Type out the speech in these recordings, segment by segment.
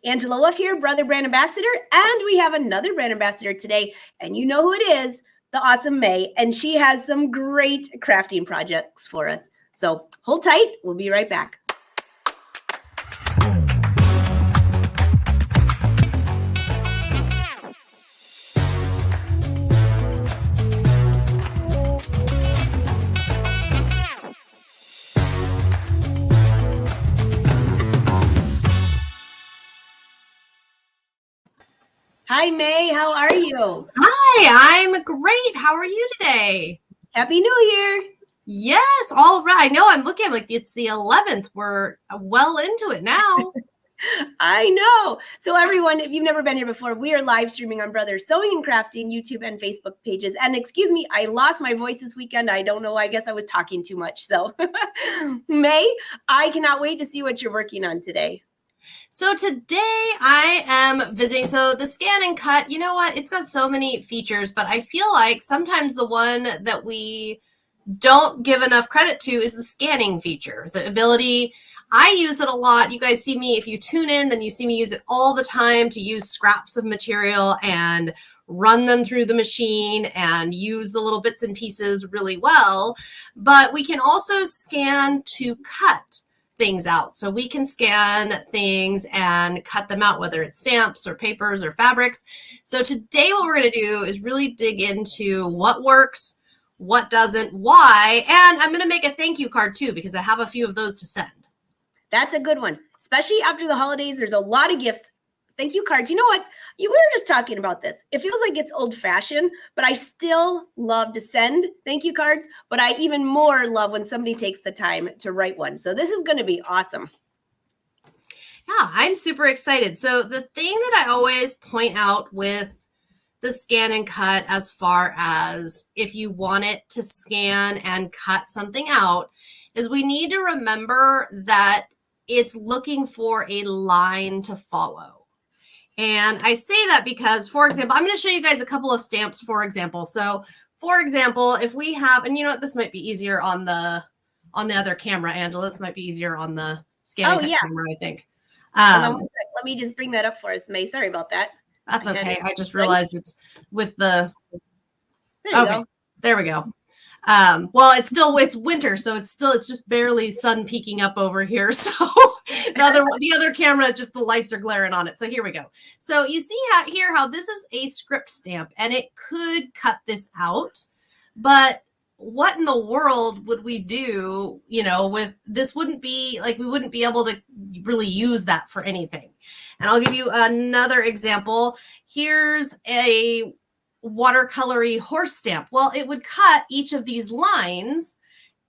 Angela Wolf here, Brother Brand Ambassador, and we have another brand ambassador today, and you know who it is, the awesome May, and she has some great crafting projects for us. So hold tight, we'll be right back. Hi, May. How are you? Hi, I'm great. How are you today? Happy New Year. Yes, all right. I know I'm looking at like it's the 11th. We're well into it now. I know. So everyone, if you've never been here before, we are live streaming on Brother Sewing and Crafting YouTube and Facebook pages. And excuse me, I lost my voice this weekend. I don't know. I guess I was talking too much. So May, I cannot wait to see what you're working on today. So today I am visiting. So the Scan and Cut, you know what? It's got so many features, but I feel like sometimes the one that we don't give enough credit to is the scanning feature, the ability. I use it a lot. You guys see me, if you tune in, then you see me use it all the time to use scraps of material and run them through the machine and use the little bits and pieces really well. But we can also scan to cut things out. So we can scan things and cut them out, whether it's stamps or papers or fabrics. So today what we're going to do is really dig into what works, what doesn't, why, and I'm going to make a thank you card too, because I have a few of those to send. That's a good one, especially after the holidays. There's a lot of gifts. Thank you cards. You know what? We were just talking about this. It feels like it's old fashioned, but I still love to send thank you cards. But I even more love when somebody takes the time to write one. So this is going to be awesome. Yeah, I'm super excited. So the thing that I always point out with the Scan and Cut, as far as if you want it to scan and cut something out, is we need to remember that it's looking for a line to follow. And I say that because, for example, I'm going to show you guys a couple of stamps, for example. So, for example, if we have, and you know what, this might be easier on the other camera, Angela. This might be easier on the Scan and Cut camera, I think. Let me just bring that up for us, May. Sorry about that. That's okay. I just realized it's with the. There you go. There we go. Well, it's winter, so it's just barely sun peeking up over here. So the other camera, just the lights are glaring on it. So here we go. So you see how this is a script stamp, and it could cut this out, but what in the world would we do, with this? Wouldn't be like, we wouldn't be able to really use that for anything. And I'll give you another example. Here's a watercolory horse stamp. Well, it would cut each of these lines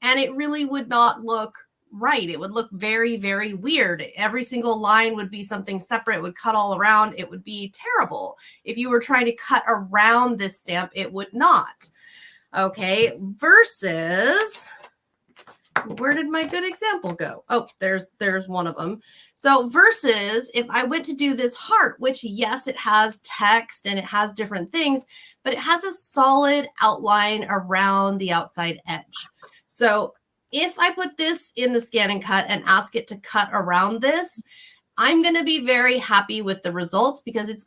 and it really would not look right. It would look very, very weird. Every single line would be something separate. It would cut all around. It would be terrible. If you were trying to cut around this stamp, it would not. Okay, versus, where did my good example go? Oh, there's one of them. So versus if I went to do this heart, which yes, it has text and it has different things, but it has a solid outline around the outside edge. So if I put this in the Scan and Cut and ask it to cut around this, I'm going to be very happy with the results because it's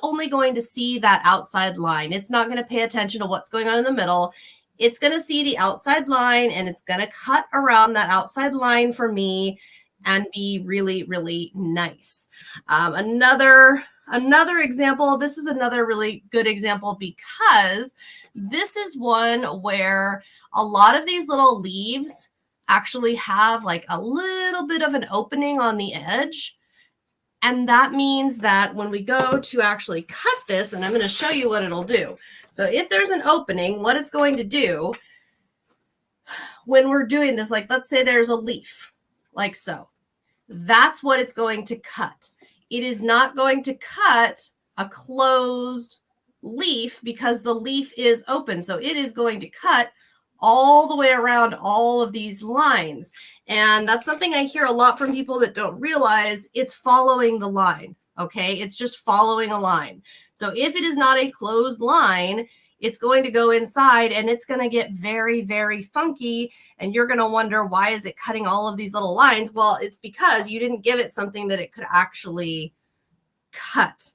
only going to see that outside line. It's not going to pay attention to what's going on in the middle. It's going to see the outside line and it's going to cut around that outside line for me and be really, really nice. Another example, this is another really good example because this is one where a lot of these little leaves actually have like a little bit of an opening on the edge. And that means that when we go to actually cut this, and I'm going to show you what it'll do. So if there's an opening, what it's going to do when we're doing this, like let's say there's a leaf, like so. That's what it's going to cut. It is not going to cut a closed leaf because the leaf is open. So it is going to cut all the way around all of these lines. And that's something I hear a lot from people that don't realize it's following the line. Okay, it's just following a line. So if it is not a closed line, it's going to go inside and it's going to get very, very funky. And you're going to wonder, why is it cutting all of these little lines? Well, it's because you didn't give it something that it could actually cut.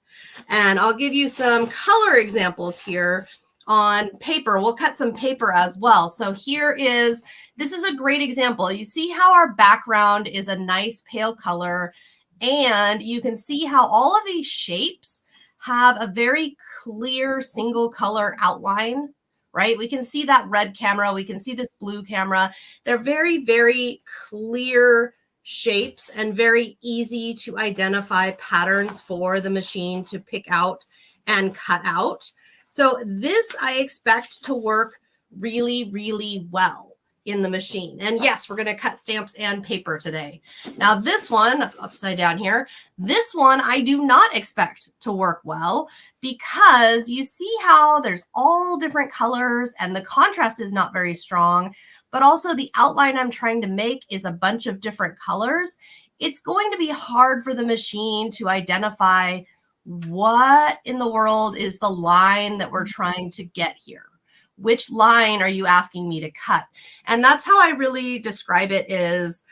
And I'll give you some color examples here on paper. We'll cut some paper as well. So this is a great example. You see how our background is a nice pale color, and you can see how all of these shapes have a very clear single color outline, right? We can see that red camera. We can see this blue camera. They're very, very clear shapes and very easy to identify patterns for the machine to pick out and cut out. So this I expect to work really, really well in the machine. And yes, we're going to cut stamps and paper today. Now this one, upside down here, this one I do not expect to work well, because you see how there's all different colors and the contrast is not very strong, but also the outline I'm trying to make is a bunch of different colors. It's going to be hard for the machine to identify what in the world is the line that we're trying to get here. Which line are you asking me to cut? And that's how I really describe it is,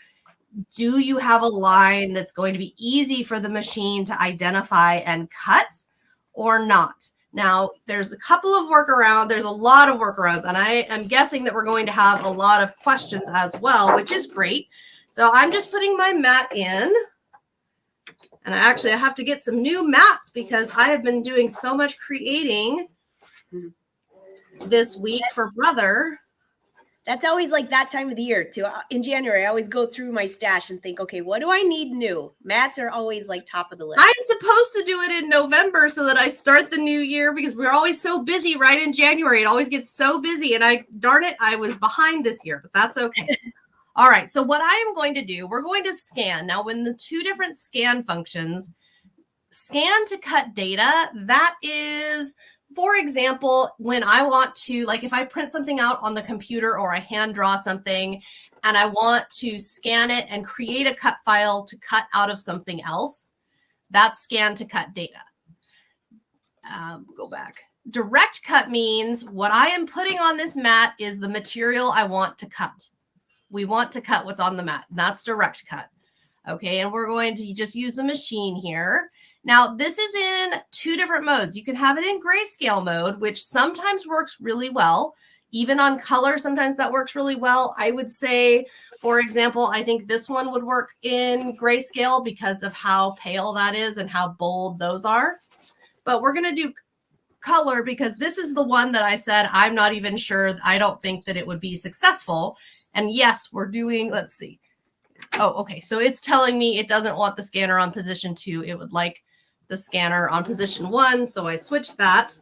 do you have a line that's going to be easy for the machine to identify and cut or not? Now, there's a couple of workarounds. There's a lot of workarounds, and I am guessing that we're going to have a lot of questions as well, which is great. So I'm just putting my mat in. And I have to get some new mats because I have been doing so much creating this week for Brother. That's always like that time of the year too. In January, I always go through my stash and think, okay, what do I need new? Mats are always like top of the list. I'm supposed to do it in November so that I start the new year, because we're always so busy right in January. It always gets so busy, and darn it, I was behind this year, but that's okay. All right, so what I am going to do, we're going to scan. Now, when the two different scan functions, scan to cut data, that is, for example, when I want to, like if I print something out on the computer or I hand draw something and I want to scan it and create a cut file to cut out of something else, that's scan to cut data. Go back. Direct cut means what I am putting on this mat is the material I want to cut. We want to cut what's on the mat. That's direct cut. Okay, and we're going to just use the machine here. Now, this is in two different modes. You can have it in grayscale mode, which sometimes works really well. Even on color, sometimes that works really well. I would say, for example, I think this one would work in grayscale because of how pale that is and how bold those are. But we're going to do color because this is the one that I said I'm not even sure. I don't think that it would be successful. And yes, we're doing, let's see. Oh, okay. So it's telling me it doesn't want the scanner on position 2. It would like the scanner on position 1. So I switched that.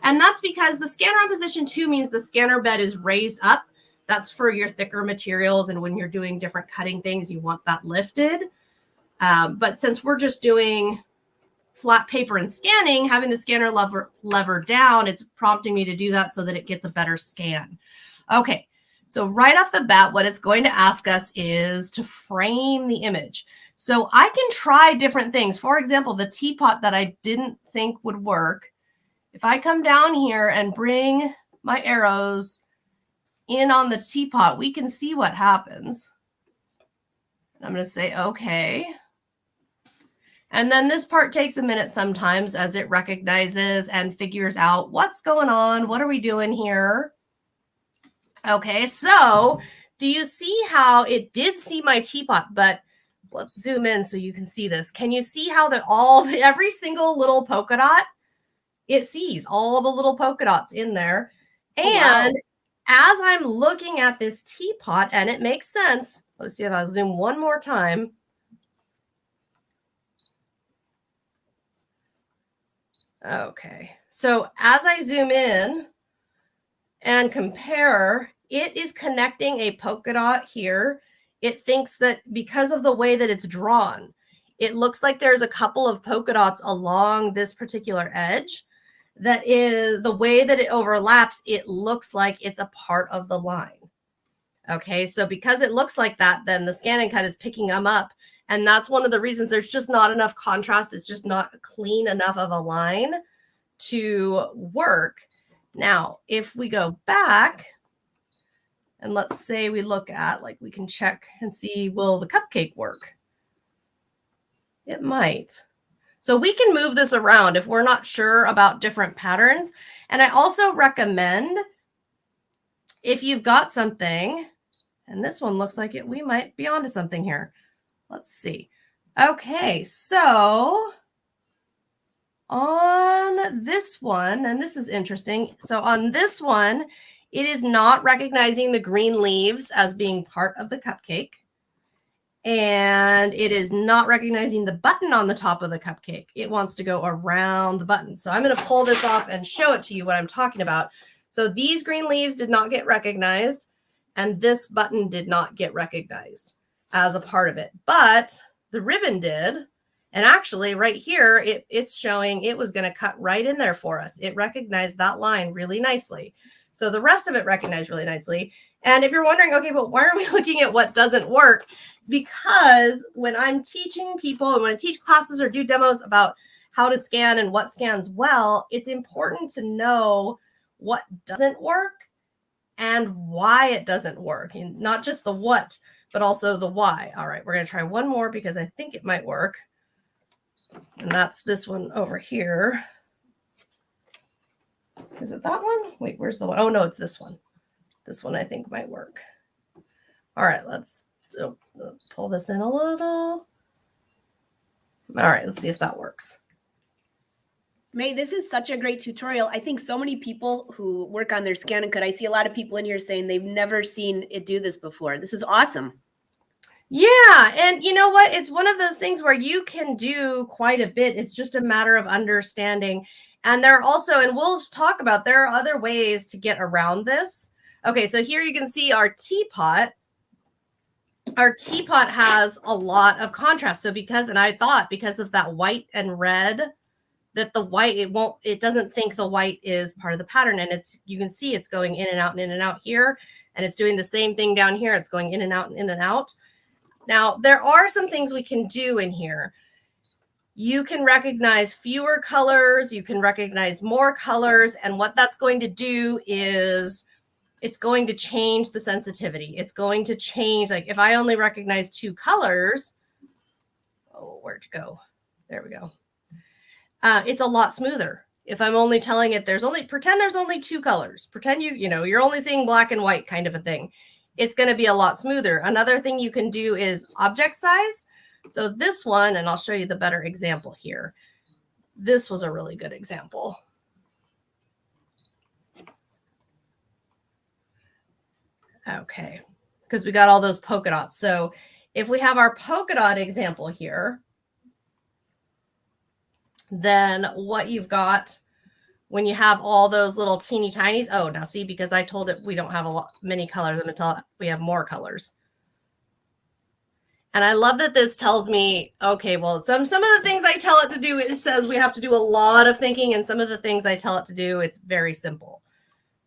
And that's because the scanner on position 2 means the scanner bed is raised up. That's for your thicker materials. And when you're doing different cutting things, you want that lifted. But since we're just doing flat paper and scanning, having the scanner lever down, it's prompting me to do that so that it gets a better scan. Okay. So right off the bat, what it's going to ask us is to frame the image. So I can try different things. For example, the teapot that I didn't think would work. If I come down here and bring my arrows in on the teapot, we can see what happens. I'm going to say, okay. And then this part takes a minute sometimes as it recognizes and figures out what's going on. What are we doing here? Okay, so do you see how it did see my teapot? But let's zoom in so you can see this. Can you see how that every single little polka dot, it sees all the little polka dots in there. And as I'm looking at this teapot, and it makes sense. Let's see if I zoom one more time. Okay, so as I zoom in and compare, it is connecting a polka dot here. It thinks that because of the way that it's drawn, it looks like there's a couple of polka dots along this particular edge. That is the way that it overlaps. It looks like it's a part of the line. Okay, so because it looks like that, then the ScanNCut is picking them up. And that's one of the reasons there's just not enough contrast. It's just not clean enough of a line to work. Now, if we go back and let's say we look at, like, we can check and see, will the cupcake work? It might. So we can move this around if we're not sure about different patterns. And I also recommend, if you've got something, and this one looks like we might be onto something here. Let's see. Okay, so on this one, and this is interesting. So on this one, it is not recognizing the green leaves as being part of the cupcake. And it is not recognizing the button on the top of the cupcake. It wants to go around the button. So I'm going to pull this off and show it to you what I'm talking about. So these green leaves did not get recognized, and this button did not get recognized as a part of it. But the ribbon did. And actually right here, it's showing it was going to cut right in there for us. It recognized that line really nicely. So the rest of it recognized really nicely. And if you're wondering, okay, but why are we looking at what doesn't work? Because when I'm teaching people and when I teach classes or do demos about how to scan and what scans well, it's important to know what doesn't work and why it doesn't work. And not just the what, but also the why. All right, we're going to try one more because I think it might work. And that's this one over here. Is it that one? Wait, where's the one? Oh, no, it's this one. This one I think might work. All right, let's pull this in a little. All right, let's see if that works. May, this is such a great tutorial. I think so many people who work on their ScanNCut, I see a lot of people in here saying they've never seen it do this before. This is awesome. Yeah, and you know what? It's one of those things where you can do quite a bit. It's just a matter of understanding. And there are also, and we'll talk about, there are other ways to get around this. Okay, so here you can see our teapot. Our teapot has a lot of contrast. So because of that white and red, that the white, it doesn't think the white is part of the pattern. And you can see it's going in and out and in and out here. And it's doing the same thing down here. It's going in and out and in and out. Now, there are some things we can do in here. You can recognize fewer colors. You can recognize more colors. And what that's going to do is it's going to change the sensitivity. It's going to change, like if I only recognize 2 colors, oh, where'd you go? There we go. It's a lot smoother. If I'm only telling it pretend there's only 2 colors. Pretend you're only seeing black and white kind of a thing. It's going to be a lot smoother. Another thing you can do is object size. So this one, and I'll show you the better example here. This was a really good example. Okay, because we got all those polka dots. So if we have our polka dot example here, then what you've got when you have all those little teeny tinies. Oh, now see, because I told it we don't have many colors until we have more colors. And I love that this tells me, okay, well, some of the things I tell it to do, it says we have to do a lot of thinking. And some of the things I tell it to do, it's very simple.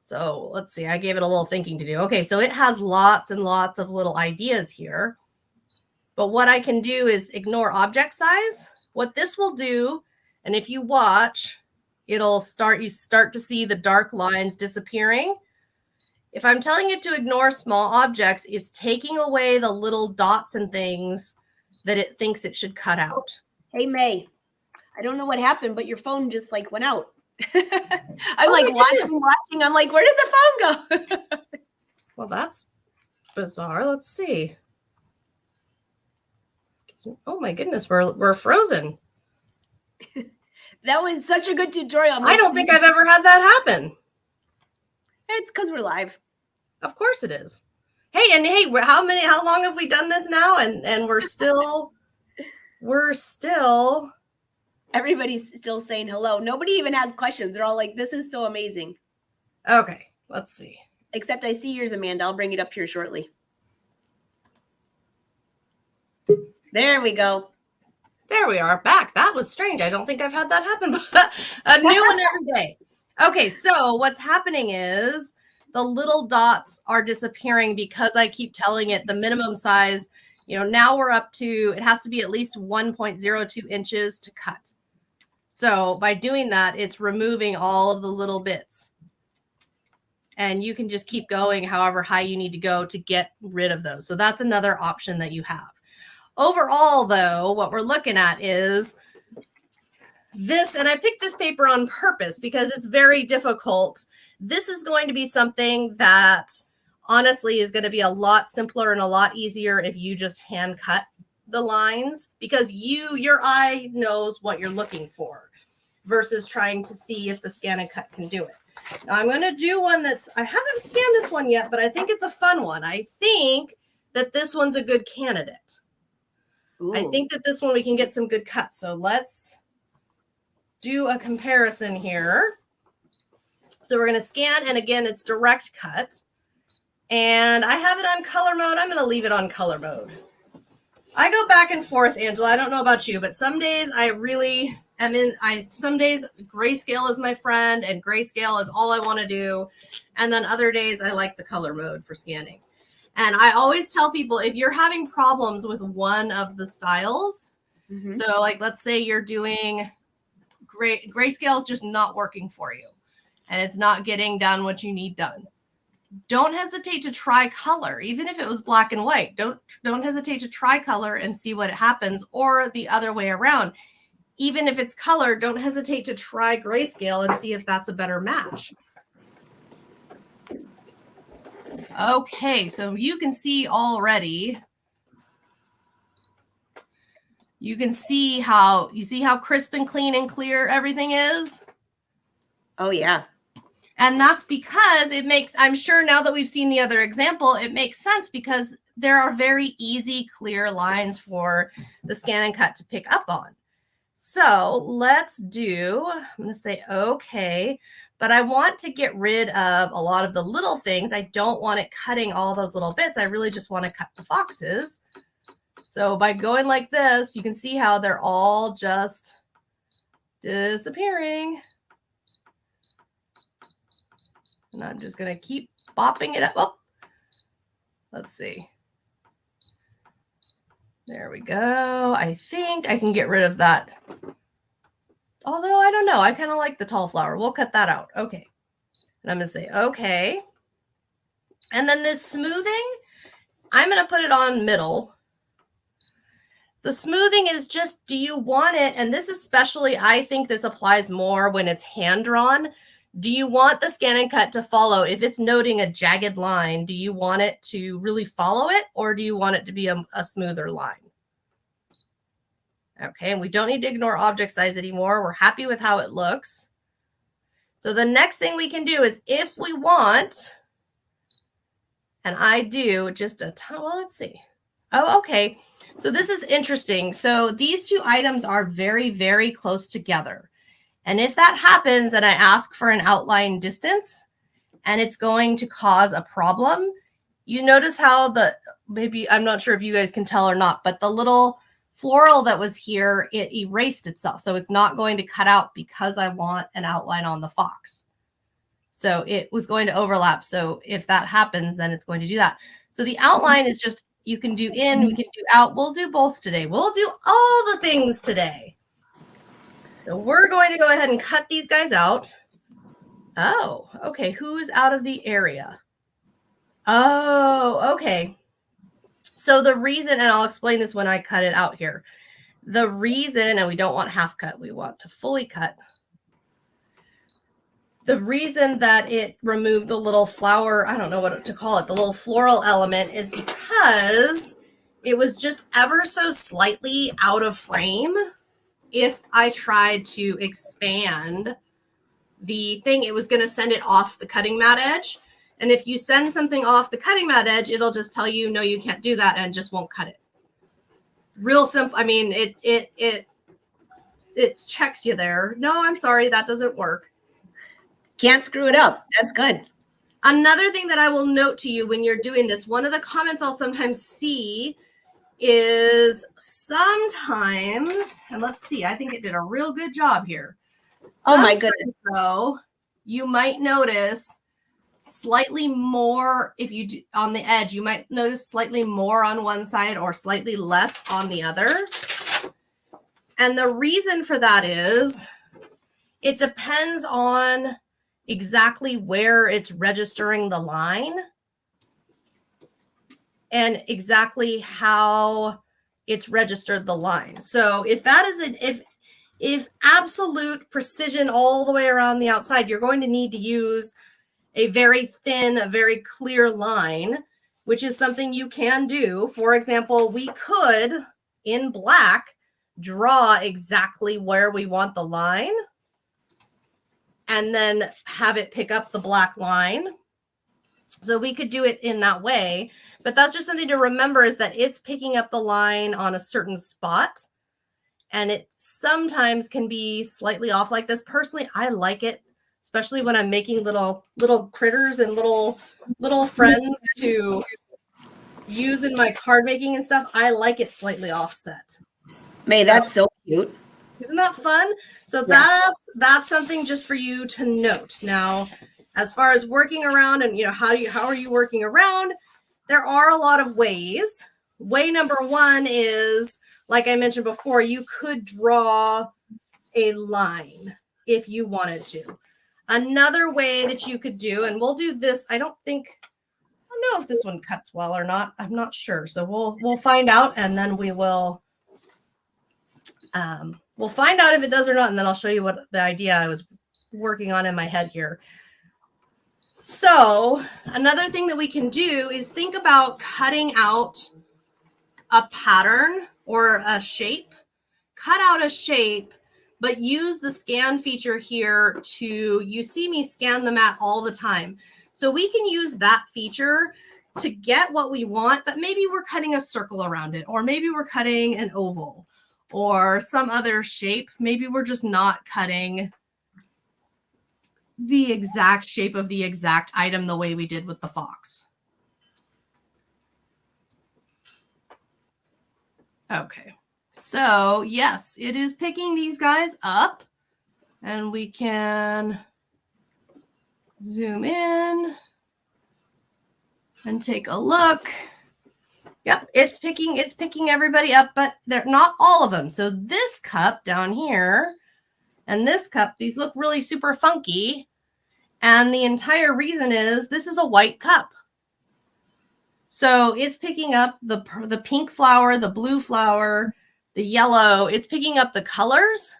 So let's see, I gave it a little thinking to do. Okay, so it has lots and lots of little ideas here. But what I can do is ignore object size. What this will do, and if you watch, you start to see the dark lines disappearing. If I'm telling it to ignore small objects, it's taking away the little dots and things that it thinks it should cut out. Hey, May, I don't know what happened, but your phone just like went out. I'm like watching. I'm like, where did the phone go? Well, that's bizarre. Let's see. Oh my goodness, we're frozen. That was such a good tutorial. I don't think I've ever had that happen. It's because we're live. Of course it is. Hey, how long have we done this now? And we're still Everybody's still saying hello. Nobody even has questions. They're all like, this is so amazing. Okay, let's see. Except I see yours, Amanda. I'll bring it up here shortly. There we go. There we are, back. That was strange. I don't think I've had that happen, but a new one every day. Okay, so what's happening is the little dots are disappearing because I keep telling it the minimum size. Now we're up to, it has to be at least 1.02 inches to cut. So by doing that, it's removing all of the little bits. and you can just keep going however high you need to go to get rid of those. So that's another option that you have. Overall, though, what we're looking at is this, and I picked this paper on purpose because it's very difficult. This is going to be something that honestly is going to be a lot simpler and a lot easier if you just hand cut the lines, because your eye knows what you're looking for versus trying to see if the ScanNCut can do it. Now I'm going to do one I haven't scanned this one yet, but I think it's a fun one. I think that this one's a good candidate. Ooh. I think that this one we can get some good cuts. So let's do a comparison here. So we're going to scan, and again, it's direct cut. And I have it on color mode. I'm going to leave it on color mode. I go back and forth, Angela. I don't know about you, but some days I really am some days grayscale is my friend and grayscale is all I want to do. And then other days I like the color mode for scanning. And I always tell people, if you're having problems with one of the styles, so like let's say you're doing grayscale is just not working for you and it's not getting done what you need done, don't hesitate to try color. Even if it was black and white, don't hesitate to try color and see what happens, or the other way around. Even if it's color, don't hesitate to try grayscale and see if that's a better match. Okay, so you can see already. You can see how crisp and clean and clear everything is. Oh yeah. And that's because I'm sure now that we've seen the other example, it makes sense because there are very easy, clear lines for the ScanNCut to pick up on. So I'm going to say, okay, but I want to get rid of a lot of the little things. I don't want it cutting all those little bits. I really just want to cut the foxes. So by going like this, you can see how they're all just disappearing. And I'm just going to keep bopping it up. Oh, let's see. There we go. I think I can get rid of that. Although I don't know. I kind of like the tall flower. We'll cut that out. Okay. And I'm going to say, okay. And then this smoothing, I'm going to put it on middle. The smoothing is just, do you want it? And this especially, I think this applies more when it's hand drawn. Do you want the ScanNCut to follow? If it's noting a jagged line, do you want it to really follow it, or do you want it to be a smoother line? Okay, and we don't need to ignore object size anymore. We're happy with how it looks. So the next thing we can do is, if we want, and I do just a ton, well, let's see. Oh, okay. So this is interesting. So these two items are very, very close together. And if that happens and I ask for an outline distance and it's going to cause a problem, you notice how maybe, I'm not sure if you guys can tell or not, but the little floral that was here, it erased itself. So it's not going to cut out because I want an outline on the fox. So it was going to overlap. So if that happens, then it's going to do that. So the outline is just, you can do in, we can do out. We'll do both today. We'll do all the things today. So we're going to go ahead and cut these guys out. Oh, okay. Who is out of the area? Oh, okay. So the reason, and I'll explain this when I cut it out here. The reason, and we don't want half cut, we want to fully cut. The reason that it removed the little flower, I don't know what to call it, the little floral element, is because it was just ever so slightly out of frame. If I tried to expand the thing, it was going to send it off the cutting mat edge. And if you send something off the cutting mat edge, it'll just tell you, no, you can't do that, and just won't cut it. Real simple. I mean, it checks you there. No, I'm sorry, that doesn't work. Can't screw it up. That's good. Another thing that I will note to you when you're doing this, one of the comments I'll sometimes see is sometimes, and let's see, I think it did a real good job here. Oh my goodness. So you might notice slightly more, if you do on the edge, you might notice slightly more on one side or slightly less on the other. And the reason for that is it depends on exactly where it's registering the line and exactly how it's registered the line. So if that is if absolute precision all the way around the outside, you're going to need to use a very thin, a very clear line, which is something you can do. For example, we could, in black, draw exactly where we want the line and then have it pick up the black line. So we could do it in that way, but that's just something to remember, is that it's picking up the line on a certain spot, and it sometimes can be slightly off like this. Personally, I like it, especially when I'm making little critters and little friends to use in my card making and stuff. I like it slightly offset. May, that's so cute. Isn't that fun? So Yeah. that's something just for you to note. Now, as far as working around and how are you working around, there are a lot of ways. Way number one is, like I mentioned before, you could draw a line if you wanted to. Another way that you could do, and we'll do this, I don't know if this one cuts well or not. I'm not sure. So we'll find out, and then we'll find out if it does or not, and then I'll show you what the idea I was working on in my head here. So another thing that we can do is think about cutting out a pattern or a shape. Cut out a shape, but use the scan feature here to, you see me scan the mat all the time. So we can use that feature to get what we want, but maybe we're cutting a circle around it, or maybe we're cutting an oval or some other shape. Maybe we're just not cutting the exact shape of the exact item the way we did with the fox. Okay. So yes, it is picking these guys up, and we can zoom in and take a look. Yep, it's picking everybody up, but they're not all of them. So this cup down here and this cup, these look really super funky. And the entire reason is this is a white cup. So it's picking up the pink flower, the blue flower, the yellow. It's picking up the colors,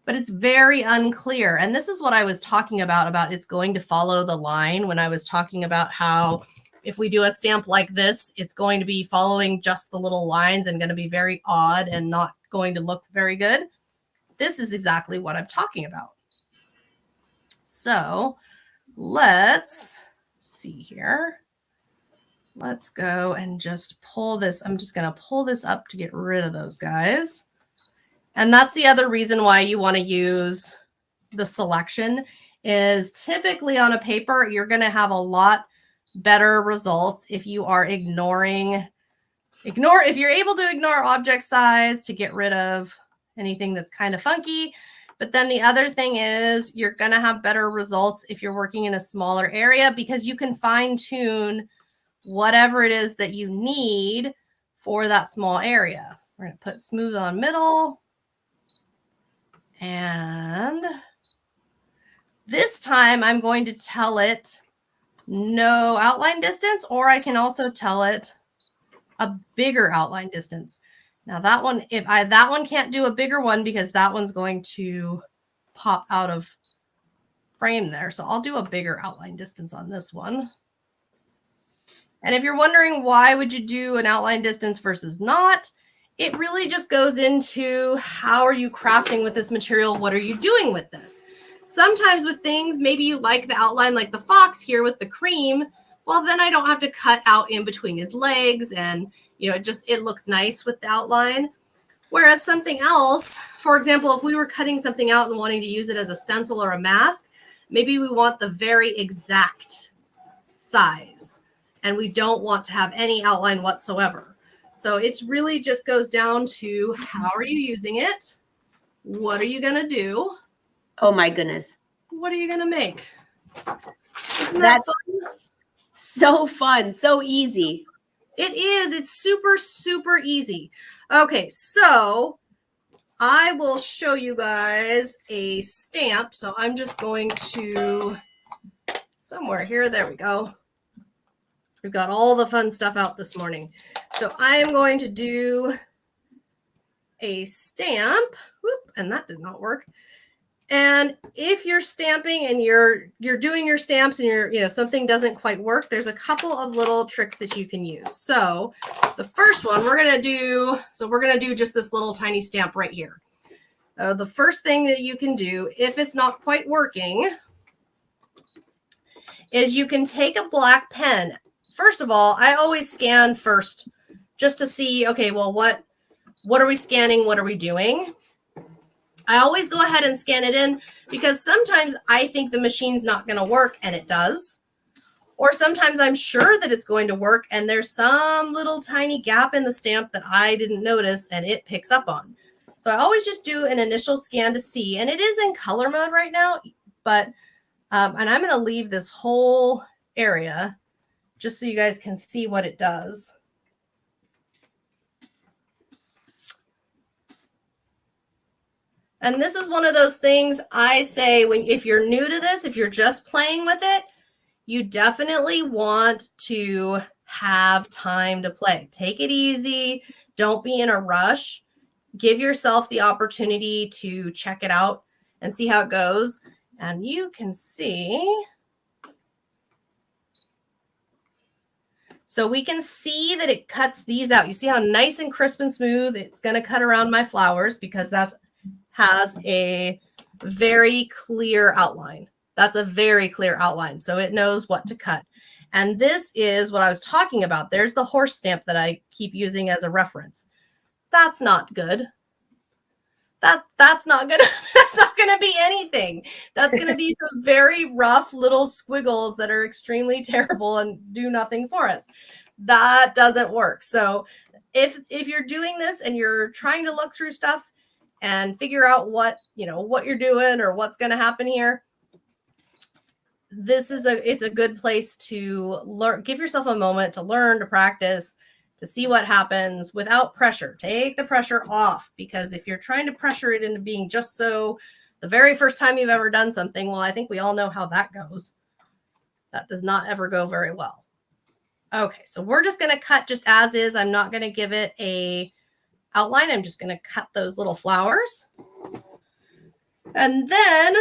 but it's very unclear. And this is what I was talking about it's going to follow the line when I was talking about how if we do a stamp like this, it's going to be following just the little lines and going to be very odd and not going to look very good. This is exactly what I'm talking about. So let's see here. Let's go and just pull this. I'm just going to pull this up to get rid of those guys. And that's the other reason why you want to use the selection, is typically on a paper, you're going to have a lot better results if you are if you're able to ignore object size to get rid of anything that's kind of funky. But then the other thing is you're going to have better results if you're working in a smaller area, because you can fine tune whatever it is that you need for that small area. We're going to put smooth on middle. And this time I'm going to tell it no outline distance, or I can also tell it a bigger outline distance. Now that one, that one can't do a bigger one because that one's going to pop out of frame there. So I'll do a bigger outline distance on this one. And if you're wondering why would you do an outline distance versus not, it really just goes into how are you crafting with this material? What are you doing with this? Sometimes with things, maybe you like the outline like the fox here with the cream. Well, then I don't have to cut out in between his legs, and it looks nice with the outline. Whereas something else, for example, if we were cutting something out and wanting to use it as a stencil or a mask, maybe we want the very exact size and we don't want to have any outline whatsoever. So it's really just goes down to how are you using it? What are you going to do? Oh my goodness. What are you going to make? Isn't that fun? So fun. So easy. It is. It's super, super easy. Okay, so I will show you guys a stamp. So I'm just going to somewhere here. There we go. We've got all the fun stuff out this morning. So I am going to do a stamp. Whoop, and that did not work. And if you're stamping and you're doing your stamps and something doesn't quite work, there's a couple of little tricks that you can use. So the first one we're going to do just this little tiny stamp right here. The first thing that you can do if it's not quite working is you can take a black pen. First of all, I always scan first just to see, okay, well, what are we scanning? What are we doing? I always go ahead and scan it in because sometimes I think the machine's not going to work and it does. Or sometimes I'm sure that it's going to work and there's some little tiny gap in the stamp that I didn't notice and it picks up on. So I always just do an initial scan to see, and it is in color mode right now, but, and I'm going to leave this whole area just so you guys can see what it does. And this is one of those things I say if you're new to this, if you're just playing with it, you definitely want to have time to play. Take it easy. Don't be in a rush. Give yourself the opportunity to check it out and see how it goes. And you can see. So we can see that it cuts these out. You see how nice and crisp and smooth it's going to cut around my flowers because that's has a very clear outline. That's a very clear outline. So it knows what to cut. And this is what I was talking about. There's the horse stamp that I keep using as a reference. That's not good. That's not gonna be anything. That's gonna be some very rough little squiggles that are extremely terrible and do nothing for us. That doesn't work. So if you're doing this and you're trying to look through stuff and figure out what you're doing or what's going to happen here, it's a good place to learn. Give yourself a moment to learn, to practice, to see what happens without pressure. Take the pressure off, because if you're trying to pressure it into being just so the very first time you've ever done something, well, I think we all know how that goes. That does not ever go very well. Okay, so we're just going to cut just as is. I'm not going to give it a outline. I'm just going to cut those little flowers. And then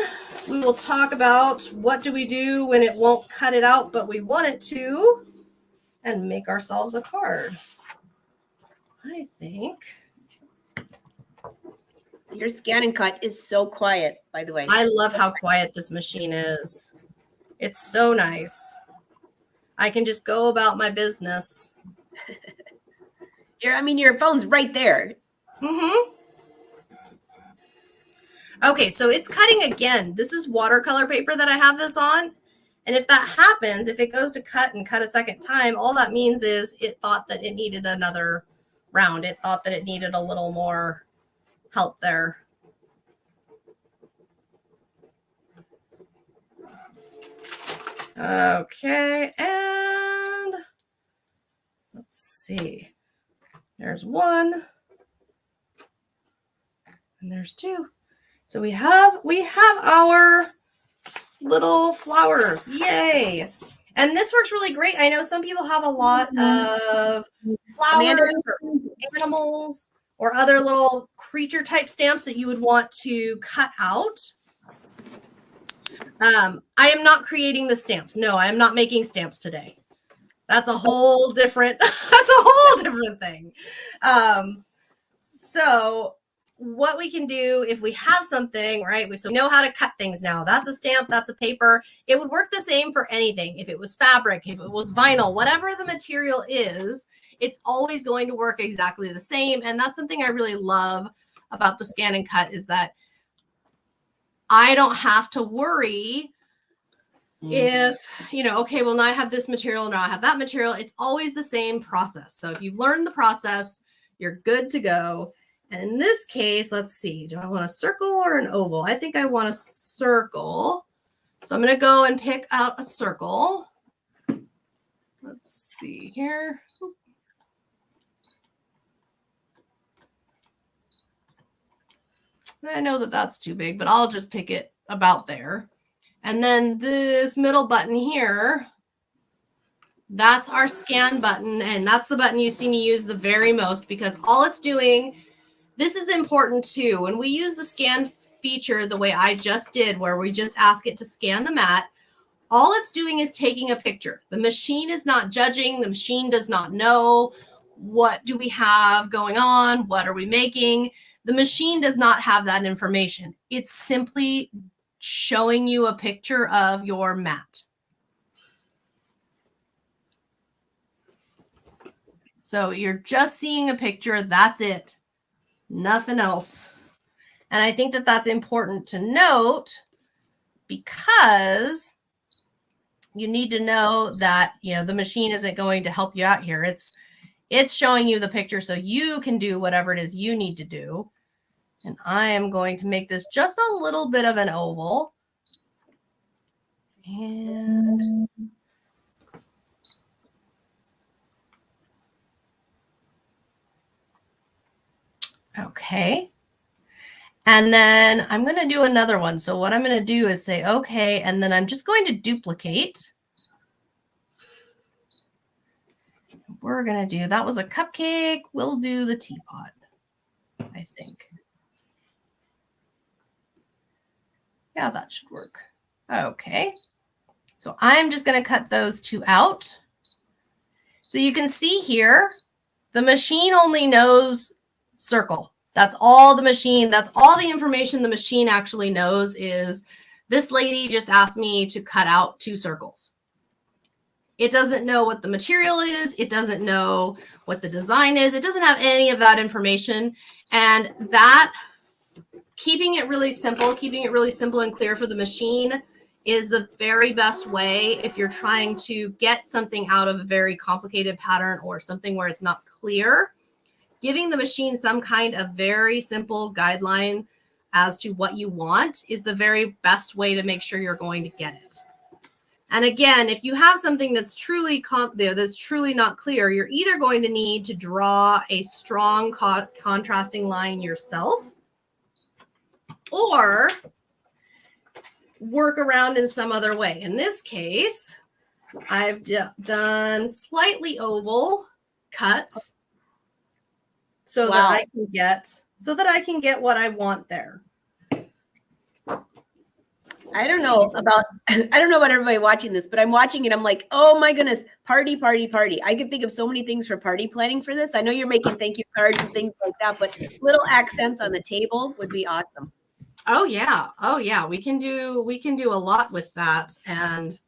we will talk about what do we do when it won't cut it out, but we want it to, and make ourselves a card. I think. Your scan and cut is so quiet, by the way. I love how quiet this machine is. It's so nice. I can just go about my business. Your phone's right there. Mm-hmm. Okay, so it's cutting again. This is watercolor paper that I have this on. And if that happens, if it goes to cut and cut a second time, all that means is it thought that it needed another round. It thought that it needed a little more help there. Okay, and let's see. There's one, and there's two. So we have our little flowers. Yay! And this works really great. I know some people have a lot of flowers or animals or other little creature type stamps that you would want to cut out. I am not creating the stamps. No, I am not making stamps today. That's a whole different thing. So what we can do if we have something, right? So we know how to cut things now. That's a stamp, that's a paper. It would work the same for anything. If it was fabric, if it was vinyl, whatever the material is, it's always going to work exactly the same. And that's something I really love about the scan and cut, is that I don't have to worry if, okay, well, now I have this material, now I have that material. It's always the same process. So if you've learned the process, you're good to go. And in this case, let's see, do I want a circle or an oval? I think I want a circle. So I'm going to go and pick out a circle. Let's see here. I know that that's too big, but I'll just pick it about there. And then this middle button here, that's our scan button. And that's the button you see me use the very most because all it's doing, this is important too. When we use the scan feature the way I just did, where we just ask it to scan the mat, all it's doing is taking a picture. The machine is not judging. The machine does not know what do we have going on, what are we making. The machine does not have that information. It's simply showing you a picture of your mat. So you're just seeing a picture. That's it. Nothing else. And I think that that's important to note because you need to know that, you know, the machine isn't going to help you out here. It's showing you the picture so you can do whatever it is you need to do. And I am going to make this just a little bit of an oval. And okay. And then I'm going to do another one. So what I'm going to do is say, okay, and then I'm just going to duplicate. We're going to do, that was a cupcake. We'll do the teapot, I think. Yeah, that should work. Okay. So I'm just going to cut those two out. So you can see here, the machine only knows circle. That's all the machine, that's all the information the machine actually knows is this lady just asked me to cut out 2 circles. It doesn't know what the material is. It doesn't know what the design is. It doesn't have any of that information. And that, keeping it really simple and clear for the machine is the very best way if you're trying to get something out of a very complicated pattern or something where it's not clear. Giving the machine some kind of very simple guideline as to what you want is the very best way to make sure you're going to get it. And again, if you have something that's truly not clear, you're either going to need to draw a strong contrasting line yourself or work around in some other way. In this case, I've done slightly oval cuts so that I can get what I want there. I don't know about everybody watching this, but I'm watching it. I'm like, oh my goodness, party, party, party. I can think of so many things for party planning for this. I know you're making thank you cards and things like that, but little accents on the table would be awesome. Oh yeah. Oh yeah. We can do a lot with that, and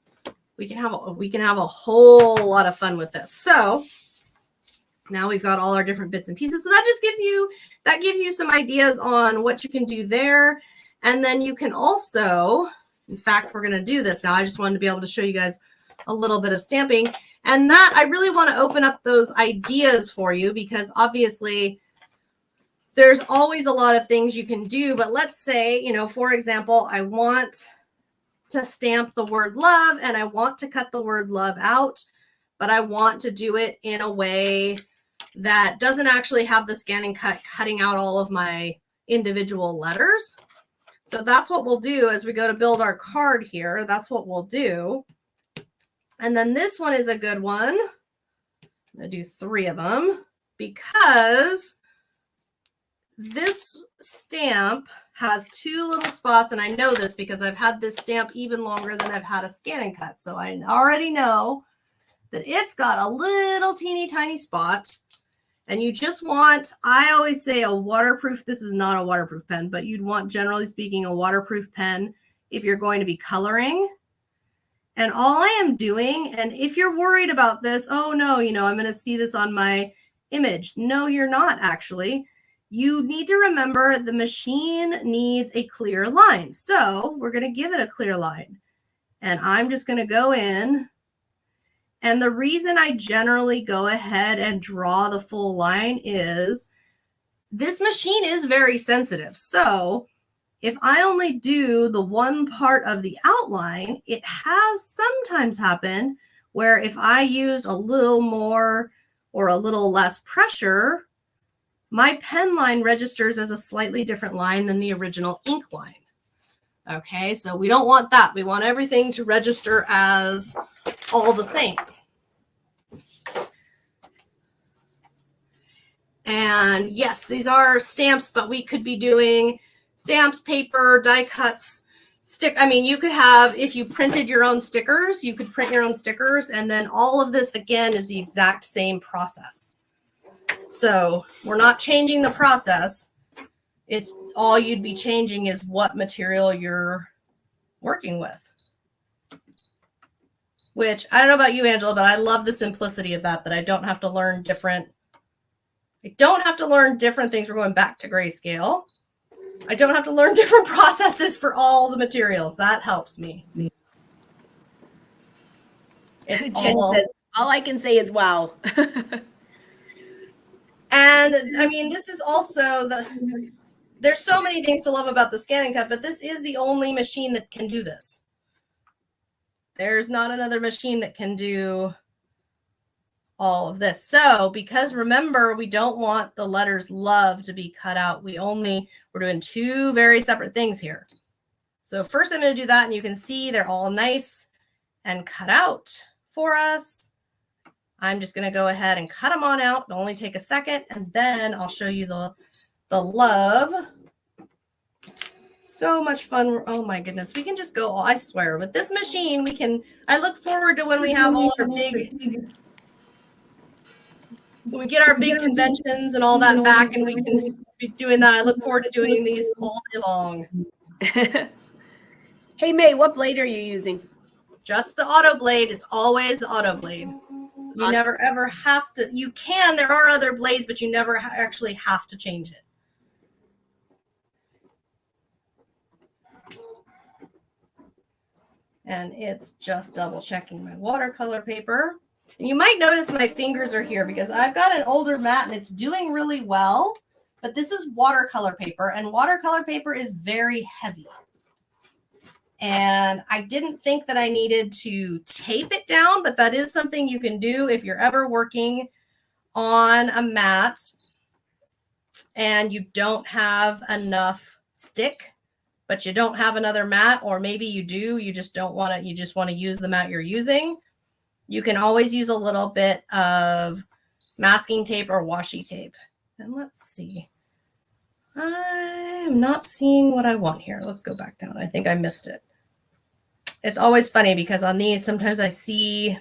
we can have a whole lot of fun with this. So now we've got all our different bits and pieces. So that just gives you some ideas on what you can do there. And then you can also, in fact, we're going to do this now. I just wanted to be able to show you guys a little bit of stamping. And that I really want to open up those ideas for you because obviously there's always a lot of things you can do. But let's say, you know, for example, I want to stamp the word love and I want to cut the word love out, but I want to do it in a way that doesn't actually have the scan and cut cutting out all of my individual letters. So that's what we'll do as we go to build our card here. That's what we'll do. And then this one is a good one. I'm going to do 3 of them because this stamp has 2 little spots. And I know this because I've had this stamp even longer than I've had a scan and cut. So I already know that it's got a little teeny tiny spot. And you just want, I always say a waterproof, this is not a waterproof pen, but you'd want, generally speaking, a waterproof pen if you're going to be coloring. And all I am doing, and if you're worried about this, oh no, you know, I'm going to see this on my image. No, you're not actually. You need to remember the machine needs a clear line. So we're going to give it a clear line. And I'm just going to go in. And the reason I generally go ahead and draw the full line is this machine is very sensitive. So if I only do the one part of the outline, it has sometimes happened where if I used a little more or a little less pressure, my pen line registers as a slightly different line than the original ink line. Okay, so we don't want that. We want everything to register as all the same. And yes, these are stamps, but we could be doing stamps, paper, die cuts, I mean, you could have, if you printed your own stickers, you could print your own stickers. And then all of this, again, is the exact same process. So we're not changing the process. It's all you'd be changing is what material you're working with. Which, I don't know about you, Angela, but I love the simplicity of that I don't have to learn different. I don't have to learn different things. We're going back to grayscale. I don't have to learn different processes for all the materials. That helps me. It's Jen says, all I can say is wow. And I mean, this is also there's so many things to love about the ScanNCut, but this is the only machine that can do this. There's not another machine that can do all of this. So because remember, we don't want the letters love to be cut out. We're doing two very separate things here. So first I'm going to do that, and you can see they're all nice and cut out for us. I'm just going to go ahead and cut them on out. It'll only take a second, and then I'll show you the love. So much fun. Oh my goodness. We can just go, I swear, with this machine, I look forward to when we have all our when we get our big conventions and all that back, and we can be doing that. I look forward to doing these all day long. Hey, May, what blade are you using? Just the auto blade. It's always the auto blade. You Awesome. never ever have to. You can. There are other blades, but you never actually have to change it. And it's just double checking my watercolor paper. And you might notice my fingers are here because I've got an older mat and it's doing really well. But this is watercolor paper, and watercolor paper is very heavy. And I didn't think that I needed to tape it down, but that is something you can do if you're ever working on a mat and you don't have enough stick, but you don't have another mat, or maybe you do, you just want to use the mat you're using. You can always use a little bit of masking tape or washi tape. And let's see. I'm not seeing what I want here. Let's go back down. I think I missed it. It's always funny because on these, sometimes I see,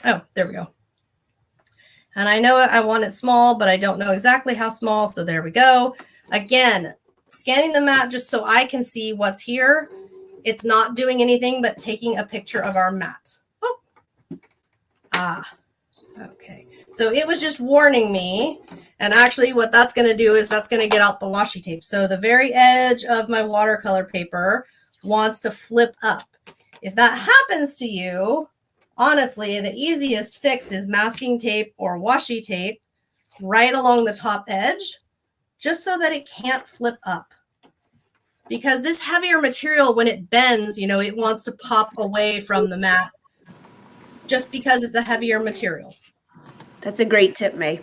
oh, there we go. And I know I want it small, but I don't know exactly how small. So there we go. Again, scanning the mat just so I can see what's here. It's not doing anything but taking a picture of our mat. Oh. Okay. So it was just warning me. And actually what that's going to do is that's going to get out the washi tape. So the very edge of my watercolor paper wants to flip up. If that happens to you, honestly, the easiest fix is masking tape or washi tape right along the top edge, just so that it can't flip up. Because this heavier material, when it bends, it wants to pop away from the mat just because it's a heavier material. That's a great tip, May.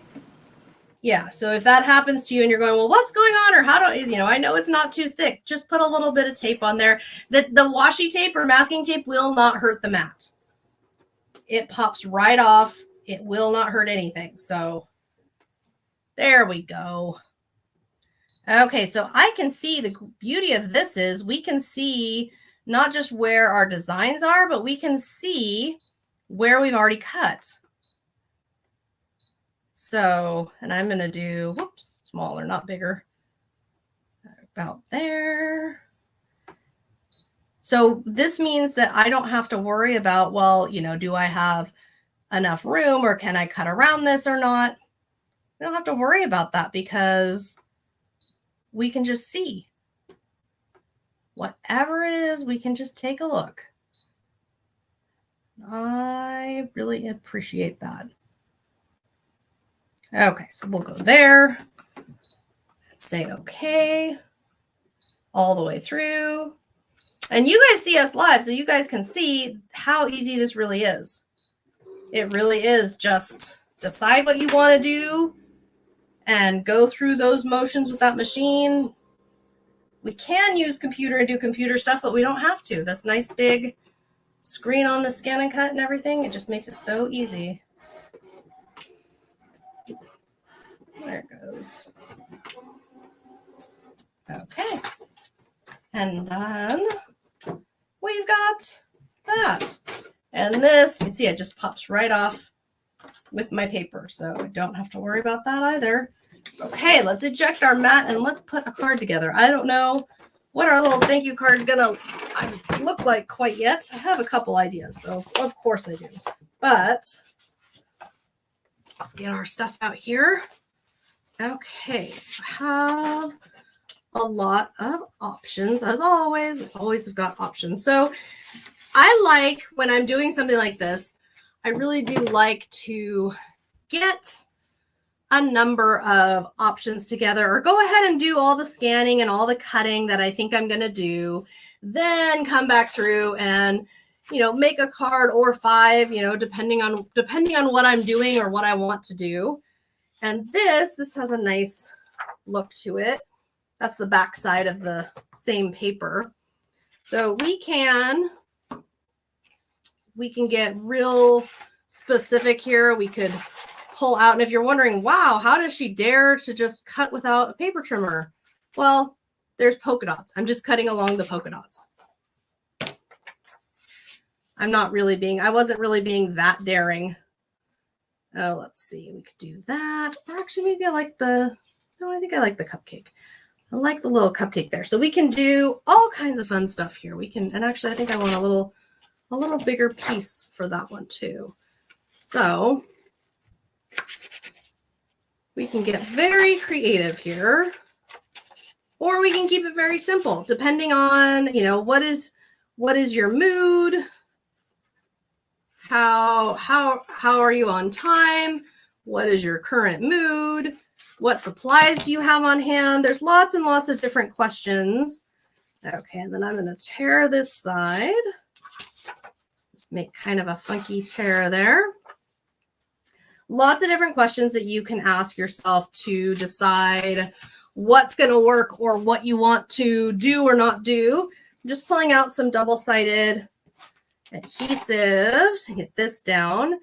Yeah, so if that happens to you and you're going, well, what's going on? Or how do I know it's not too thick. Just put a little bit of tape on there. The washi tape or masking tape will not hurt the mat. It pops right off. It will not hurt anything. So there we go. Okay, so I can see the beauty of this is we can see not just where our designs are, but we can see where we've already cut. So, and I'm going to do, whoops, smaller, not bigger. About there. So this means that I don't have to worry about, well, do I have enough room, or can I cut around this or not? We don't have to worry about that because we can just see. Whatever it is, we can just take a look. I really appreciate that. Okay, so we'll go there and say okay all the way through. And you guys see us live, so you guys can see how easy this really is. It really is just decide what you want to do, and go through those motions with that machine. We can use computer and do computer stuff, but we don't have to. That's nice big screen on the scan and cut and everything. It just makes it so easy. There it goes. Okay. And then we've got that. And this, you see, it just pops right off with my paper, so I don't have to worry about that either. Okay, let's eject our mat and let's put a card together. I don't know what our little thank you card is gonna look like quite yet. I have a couple ideas though, of course I do. But let's get our stuff out here. Okay, so I have a lot of options. As always, we always have got options. So I like when I'm doing something like this, I really do like to get a number of options together, or go ahead and do all the scanning and all the cutting that I think I'm going to do, then come back through and, you know, make a card or 5, you know, depending on what I'm doing or what I want to do. And this has a nice look to it. That's the back side of the same paper. So we can get real specific here. We could pull out, and if you're wondering, wow, how does she dare to just cut without a paper trimmer? Well, there's polka dots. I'm just cutting along the polka dots. I wasn't really being that daring. Oh, let's see. We could do that. Or actually, maybe I think I like the cupcake. I like the little cupcake there. So we can do all kinds of fun stuff here. And actually I think I want a little bigger piece for that one too. So we can get very creative here, or we can keep it very simple, depending on, you know, what is your mood? How are you on time? What is your current mood? What supplies do you have on hand? There's lots and lots of different questions. Okay, and then I'm going to tear this side. Just make kind of a funky tear there. Lots of different questions that you can ask yourself to decide what's going to work or what you want to do or not do. I'm just pulling out some double-sided adhesive to get this down.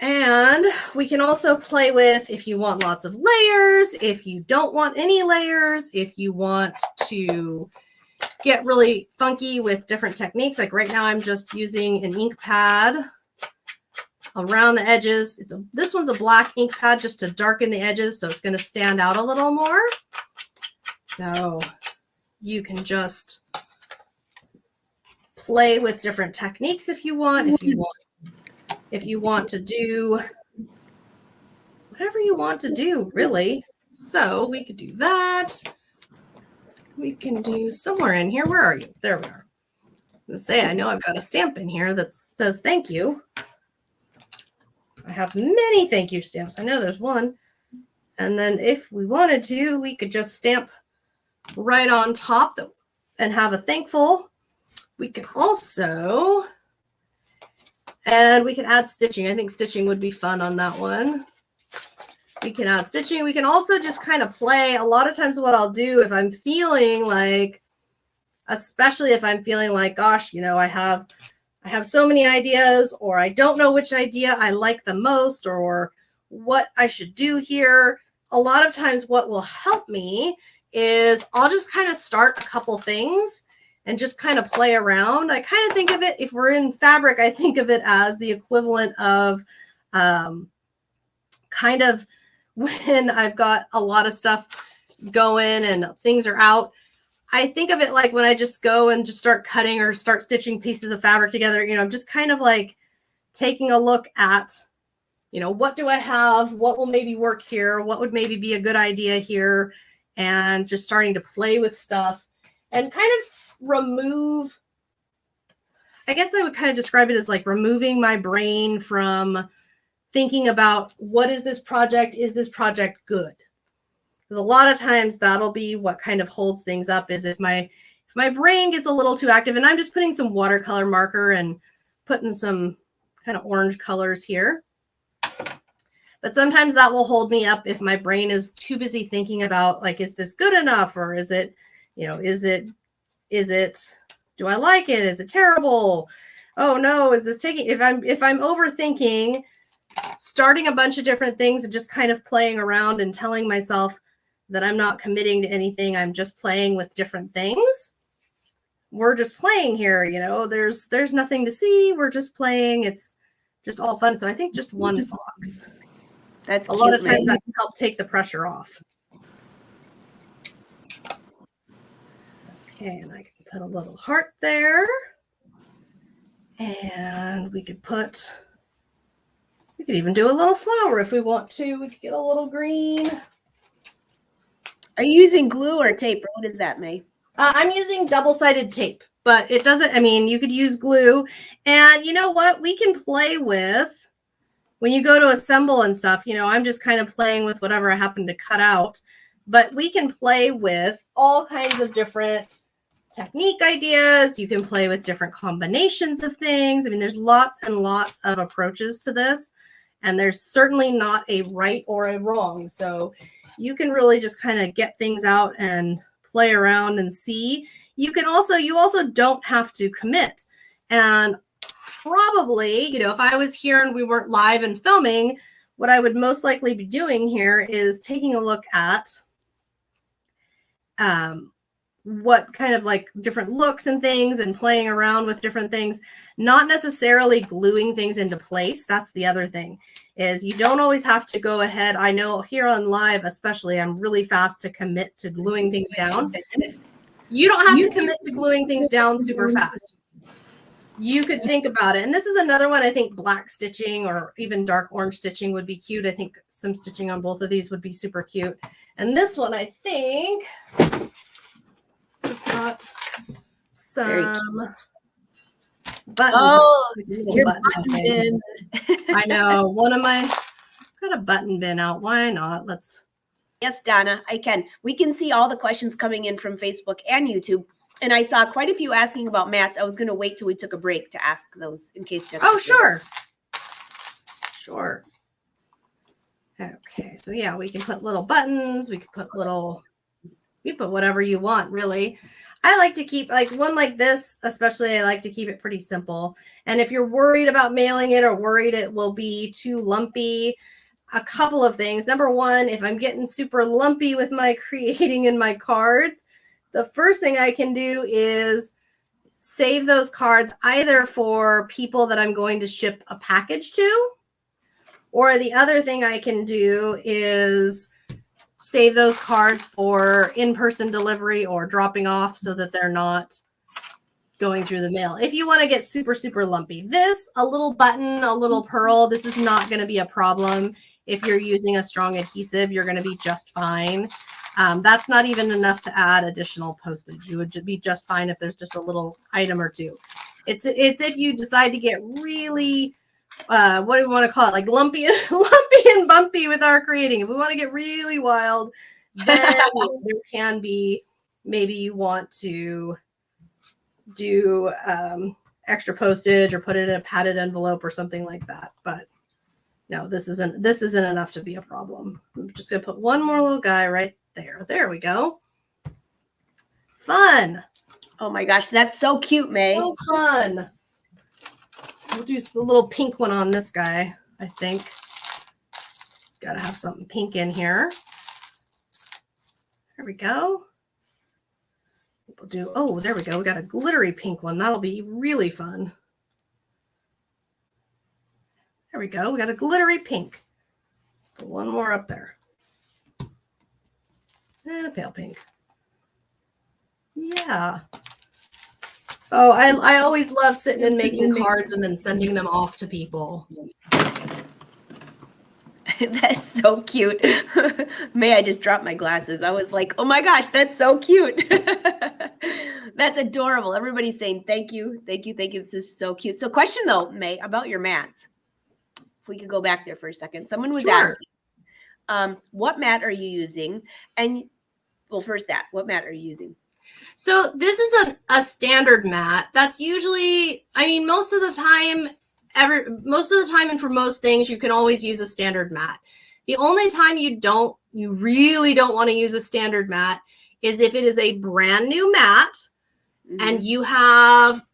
And we can also play with, if you want lots of layers, if you don't want any layers, if you want to get really funky with different techniques. Like right now I'm just using an ink pad around the edges. This one's a black ink pad just to darken the edges, so it's going to stand out a little more. So you can just play with different techniques if you want. If you want to do whatever you want to do, really. So we could do that. We can do somewhere in here. Where are you? There we are. Let's say I know I've got a stamp in here that says thank you. I have many thank you stamps. I know there's one. And then if we wanted to, we could just stamp right on top and have a thankful. We could also, and we can add stitching. I think stitching would be fun on that one. We can add stitching. We can also just kind of play. A lot of times what I'll do if I'm feeling like, especially if I'm feeling like, gosh, you know, I have so many ideas, or I don't know which idea I like the most, or what I should do here. A lot of times what will help me is I'll just kind of start a couple things and just kind of play around. I kind of think of it, if we're in fabric, I think of it as the equivalent of kind of when I've got a lot of stuff going and things are out. I think of it like when I just go and just start cutting or start stitching pieces of fabric together, you know, I'm just kind of like taking a look at, you know, what do I have? What will maybe work here? What would maybe be a good idea here? And just starting to play with stuff and kind of remove, I guess I would kind of describe it as like removing my brain from thinking about what is this project? Is this project good? Because a lot of times that'll be what kind of holds things up, is if my brain gets a little too active, and I'm just putting some watercolor marker and putting some kind of orange colors here. But But sometimes that will hold me up if my brain is too busy thinking about, like, is this good enough? Or is it, do I like it? Is it terrible? Oh no, is this taking, if I'm overthinking, starting a bunch of different things and just kind of playing around and telling myself that I'm not committing to anything, I'm just playing with different things. We're just playing here, there's nothing to see. We're just playing. It's just all fun. So I think just one fox. That's a lot of cute, times May. that can help take the pressure off. Okay, and I can put a little heart there. And we could even do a little flower if we want to. We could get a little green. Are you using glue or tape? Or what is that, May? I'm using double-sided tape, but it doesn't, you could use glue. And you know what? We can play with, when you go to assemble and stuff, I'm just kind of playing with whatever I happen to cut out. But we can play with all kinds of different technique ideas. You can play with different combinations of things. There's lots and lots of approaches to this. And there's certainly not a right or a wrong. So you can really just kind of get things out and play around and see. You also don't have to commit. And probably, if I was here and we weren't live and filming, what I would most likely be doing here is taking a look at what kind of like different looks and things and playing around with different things, not necessarily gluing things into place. That's the other thing, is you don't always have to go ahead. I know here on live, especially, I'm really fast to commit to gluing things down. You don't have to commit to gluing things down super fast. You could think about it. And this is another one. I think black stitching or even dark orange stitching would be cute. I think some stitching on both of these would be super cute. And this one, I think, got some buttons. Oh, your button bin. I know. Got a button bin out. Why not? Yes, Donna, I can. We can see all the questions coming in from Facebook and YouTube. And I saw quite a few asking about mats. I was going to wait till we took a break to ask those in case. Oh, sure. Sure. Okay. So yeah, we can put little buttons. We can put you put whatever you want, really. I like to keep, like, one like this, especially, I like to keep it pretty simple. And if you're worried about mailing it or worried it will be too lumpy, a couple of things. Number one, if I'm getting super lumpy with my creating in my cards, the first thing I can do is save those cards either for people that I'm going to ship a package to, or the other thing I can do is save those cards for in-person delivery or dropping off so that they're not going through the mail. If you want to get super, super lumpy, a little button, a little pearl, this is not going to be a problem. If you're using a strong adhesive, you're going to be just fine. That's not even enough to add additional postage. You would be just fine if there's just a little item or two. It's if you decide to get really, what do we want to call it? Like lumpy and bumpy with our creating. If we want to get really wild, then there can be, maybe you want to do extra postage or put it in a padded envelope or something like that. But no, this isn't enough to be a problem. I'm just going to put one more little guy right there. There we go. Fun. Oh my gosh, that's so cute, May. So fun. We'll do the little pink one on this guy, I think. Got to have something pink in here. There we go. We'll do, oh, there we go. We got a glittery pink one. That'll be really fun. There we go. We got a glittery pink. Put one more up there. And a pale pink. Yeah. Oh, I always love sitting and making cards and then sending them off to people. That's so cute. May I just dropped my glasses. I was like, oh my gosh, that's so cute. That's adorable. Everybody's saying thank you. Thank you. Thank you. This is so cute. So question though, May, about your mats. If we could go back there for a second. Someone was asking, what mat are you using? And well, first what mat are you using? So this is a standard mat. That's usually, most of the time, most of the time and for most things, you can always use a standard mat. The only time you really don't want to use a standard mat is if it is a brand new mat and you have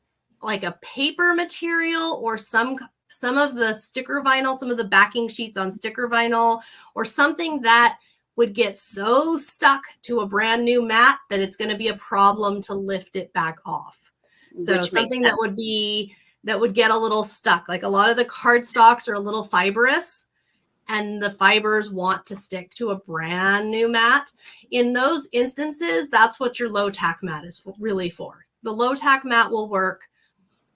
like a paper material or some of the sticker vinyl, some of the backing sheets on sticker vinyl, or something that would get so stuck to a brand new mat that it's going to be a problem to lift it back off. So something that would get a little stuck. Like a lot of the cardstocks are a little fibrous and the fibers want to stick to a brand new mat. In those instances, that's what your low tack mat is really for. The low tack mat will work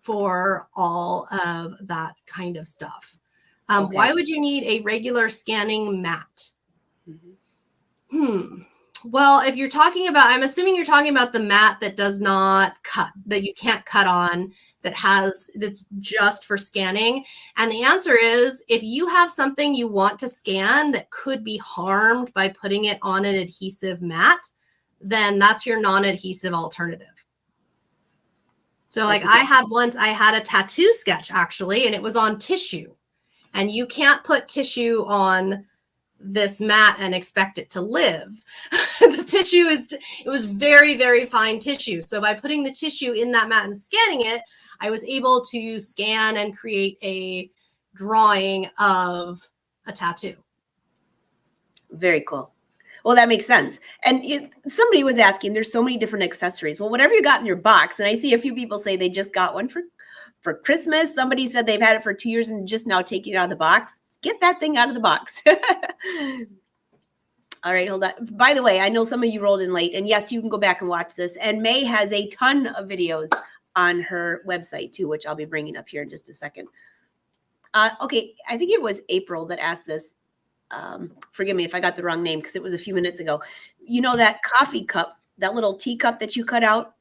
for all of that kind of stuff. Why would you need a regular scanning mat? Well, if you're talking about, I'm assuming you're talking about the mat that does not cut, that you can't cut on, that's just for scanning. And the answer is, if you have something you want to scan that could be harmed by putting it on an adhesive mat, then that's your non-adhesive alternative. So like I had a tattoo sketch actually, and it was on tissue, and you can't put tissue on this mat and expect it to live. The tissue it was very, very fine tissue. So by putting the tissue in that mat and scanning it, I was able to scan and create a drawing of a tattoo. Very cool. Well, that makes sense. And somebody was asking, there's so many different accessories. Well, whatever you got in your box, and I see a few people say they just got one for Christmas. Somebody said they've had it for 2 years and just now taking it out of the box. Get that thing out of the box. All right, hold on. By the way, I know some of you rolled in late, and yes, you can go back and watch this. And May has a ton of videos on her website too, which I'll be bringing up here in just a second. Okay, I think it was April that asked this. Forgive me if I got the wrong name because it was a few minutes ago. You know that coffee cup, that little teacup that you cut out?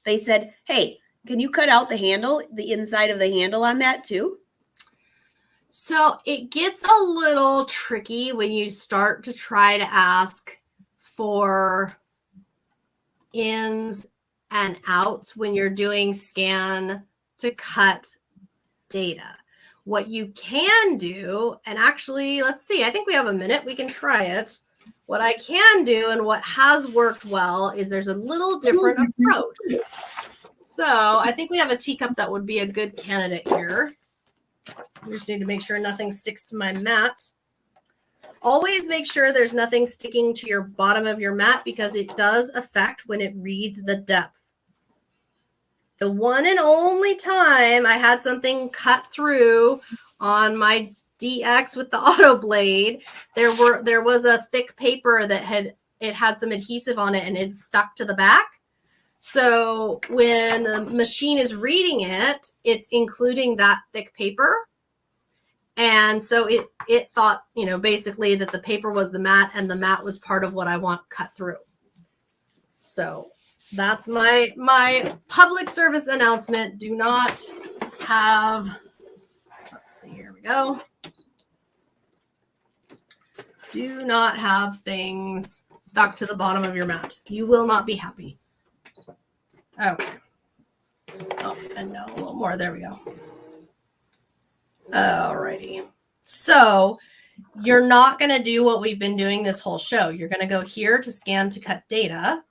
They said, hey, can you cut out the handle, the inside of the handle on that too? So it gets a little tricky when you start to try to ask for ins and outs when you're doing scan to cut data. What you can do, and actually, let's see, I think we have a minute. We can try it. What I can do and what has worked well is there's a little different approach. So I think we have a teacup that would be a good candidate here. We just need to make sure nothing sticks to my mat. Always make sure there's nothing sticking to your bottom of your mat because it does affect when it reads the depth. The one and only time I had something cut through on my DX with the auto blade, there was a thick paper that had some adhesive on it and it stuck to the back. So when the machine is reading it, it's including that thick paper. And so it thought, basically that the paper was the mat and the mat was part of what I want cut through. So that's my public service announcement. Do not have, let's see, here we go. Do not have things stuck to the bottom of your mat. You will not be happy. Okay. Oh, and no, a little more. There we go. Alrighty. So you're not going to do what we've been doing this whole show. You're going to go here to scan to cut data.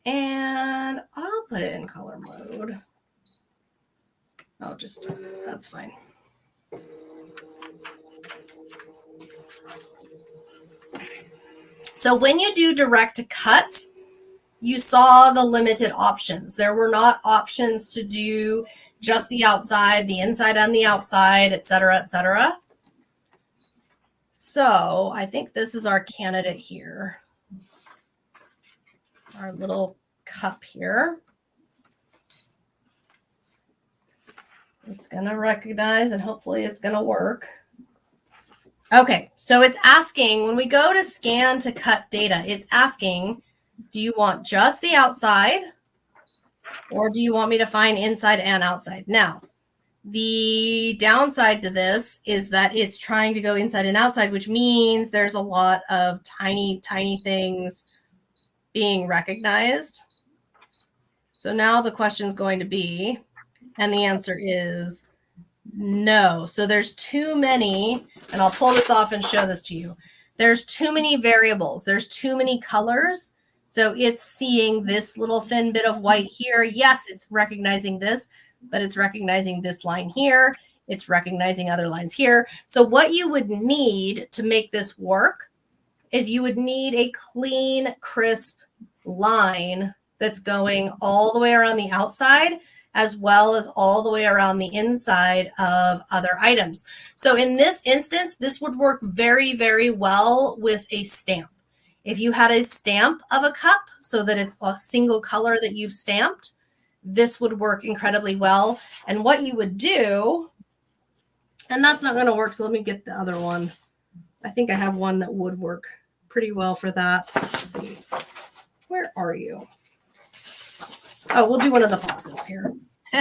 And I'll put it in color mode. That's fine. So when you do direct to cut, you saw the limited options. There were not options to do just the outside, the inside and the outside, et cetera, et cetera. So I think this is our candidate here. Our little cup here. It's going to recognize and hopefully it's going to work. Okay, so it's asking, when we go to scan to cut data, it's asking, do you want just the outside or do you want me to find inside and outside? Now, the downside to this is that it's trying to go inside and outside, which means there's a lot of tiny, tiny things being recognized. So now the question is going to be, and the answer is, No. So there's too many, and I'll pull this off and show this to you. There's too many variables. There's too many colors. So it's seeing this little thin bit of white here. Yes, it's recognizing this, but it's recognizing this line here. It's recognizing other lines here. So what you would need to make this work is you would need a clean, crisp line that's going all the way around the outside, as well as all the way around the inside of other items. So in this instance, this would work very, very well with a stamp. If you had a stamp of a cup so that it's a single color that you've stamped, this would work incredibly well. And what you would do, and that's not going to work, so let me get the other one. I think I have one that would work pretty well for that. Let's see. Where are you? Oh, we'll do one of the foxes here.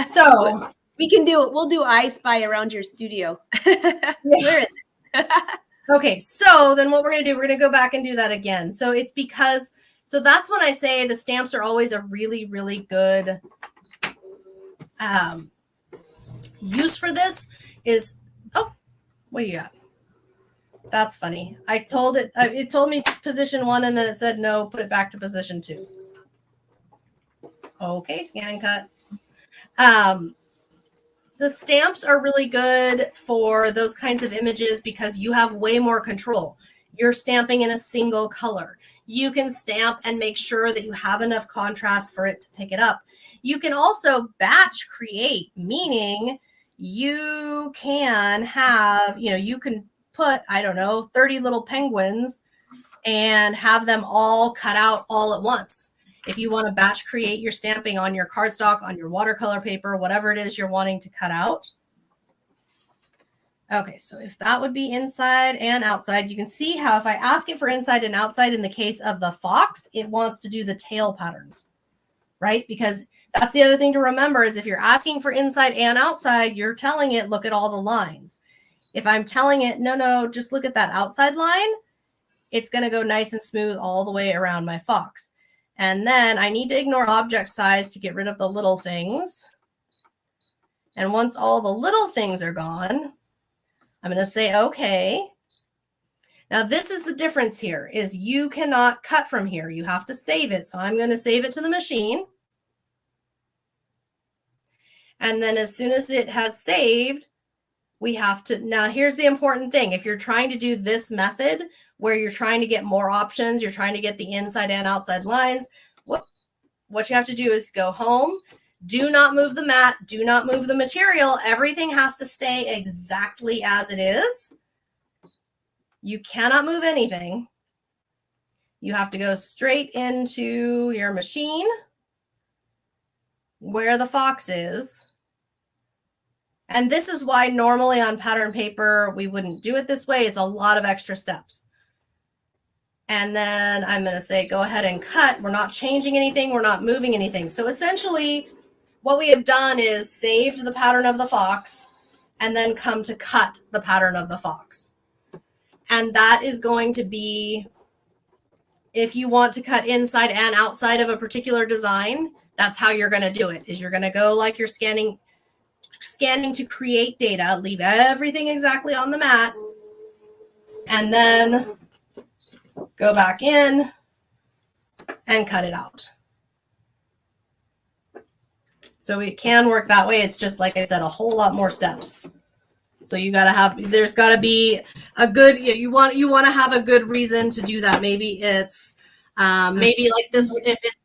So we can do it. We'll do I Spy around your studio. Where is it? Okay, so then what we're going to do, we're going to go back and do that again. So it's because, so that's when I say the stamps are always a really, really good use for this is, oh, what do you got? That's funny. I told it, it told me position 1 and then it said, no, put it back to position 2. Okay, scan and cut. The stamps are really good for those kinds of images because you have way more control. You're stamping in a single color. You can stamp and make sure that you have enough contrast for it to pick it up. You can also batch create, meaning you can have, you can put, I don't know, 30 little penguins and have them all cut out all at once. If you want to batch create your stamping on your cardstock, on your watercolor paper, whatever it is you're wanting to cut out. Okay, so if that would be inside and outside, you can see how if I ask it for inside and outside in the case of the fox, it wants to do the tail patterns, right? Because that's the other thing to remember is if you're asking for inside and outside, you're telling it, look at all the lines. If I'm telling it, no, just look at that outside line, it's going to go nice and smooth all the way around my fox. And then I need to ignore object size to get rid of the little things. And once all the little things are gone, I'm going to say, okay. Now this is the difference here is you cannot cut from here. You have to save it. So I'm going to save it to the machine. And then as soon as it has saved, we have to, now here's the important thing. If you're trying to do this method where you're trying to get more options, you're trying to get the inside and outside lines, what you have to do is go home, do not move the mat, do not move the material. Everything has to stay exactly as it is. You cannot move anything. You have to go straight into your machine where the fox is. And this is why normally on pattern paper, we wouldn't do it this way. It's a lot of extra steps. And then I'm going to say, go ahead and cut. We're not changing anything. We're not moving anything. So essentially what we have done is saved the pattern of the fox and then come to cut the pattern of the fox. And that is going to be, if you want to cut inside and outside of a particular design, that's how you're going to do it, is you're going to go like you're scanning to create data, leave everything exactly on the mat, and then go back in and cut it out. So it can work that way. It's just, like I said, a whole lot more steps. So you got to have, there's got to be a good, you want to have a good reason to do that. Maybe it's, maybe like this,